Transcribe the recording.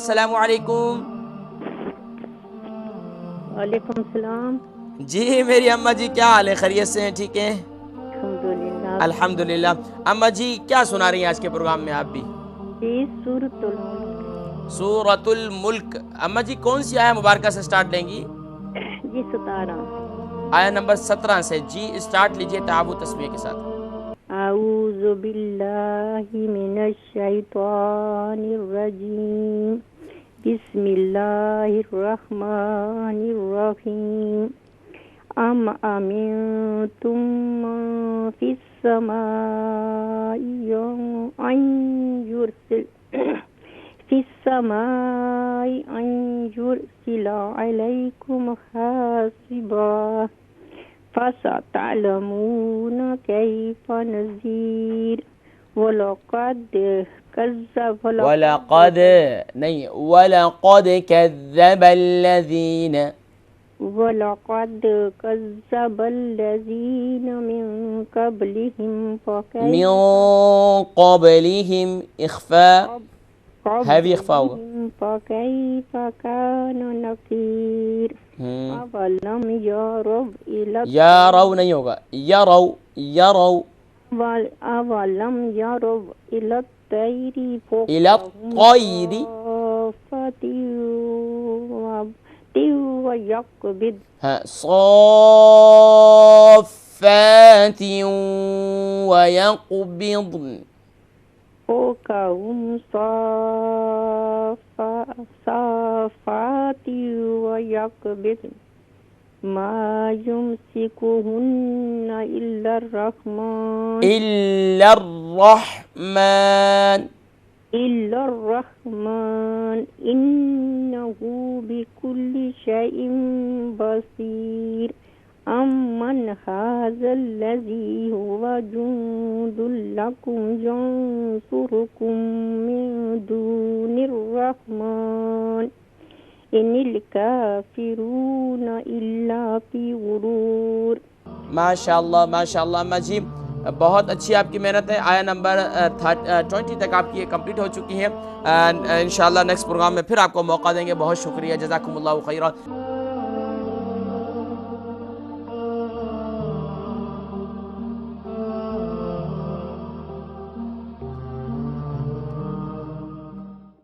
अस्सलामु अलैकुम। वालेकुम सलाम। जी मेरी अम्मा जी, क्या हाल है? खैरियत से हैं? ठीक हैं? अल्हम्दुलिल्लाह। अल्हम्दुलिल्लाह। अम्मा जी क्या सुना रही हैं आज के प्रोग्राम में आप भी? जी सूरतुल मुल्क। सूरतुल मुल्क। अम्मा जी कौन सी आया मुबारका से स्टार्ट लेंगी? जी 17। आया नंबर 17 से। जी स्टार्ट लीजिए तावु तस्मीह के साथ। आऊज़ु बिल्लाहि मिनश शैतानिर रजीम। बिस्मिल्लाहिर रहमानिर रहीम। अम अमिनतुम मन फिस समाई अन युरसिल फिस्समाई अन युरसिला अलैकुम हासिबा फसतअलमून कैफ नज़ीर वलक़द वलक़द नहीं, वलक़द कज़्ज़बल्लज़ीन। कज़्ज़बल्लज़ीन मिन क़ब्लिहिम मिन क़ब्लिहिम इख्फ़ा, हैवी इख्फ़ा होगा। फकैफ कान नकीर। अवलम यरौ इला यारौ नहीं होगा, यरौ यरौ। अवलम यरौ इला तैरी इला फौक़हुम तैरी। साफ़ातिन व यक़बिद हाँ, सॉफ़ातिन व यक़बिद्न। फौक़हुम साफ़ातिन व यक़बिद मा युमसिकुहुन्ना इल्लर रहमान इन्नहु बिकुल्ली शैइन बसीर। अम्मन हाज़ल्लज़ी हुवा जुंदुल लकुम यंसुरुकुम मिन दूनिर रहमान इनिल काफिरून इल्ला फी गुरूर। माशाअल्लाह माशाअल्लाह। अम्मा जी बहुत अच्छी आपकी मेहनत है। आया नंबर 20 तक आपकी ये कंप्लीट हो चुकी है। इंशाल्लाह नेक्स्ट प्रोग्राम में फिर आपको मौका देंगे। बहुत शुक्रिया, जज़ाकुमुल्लाहु खैरा।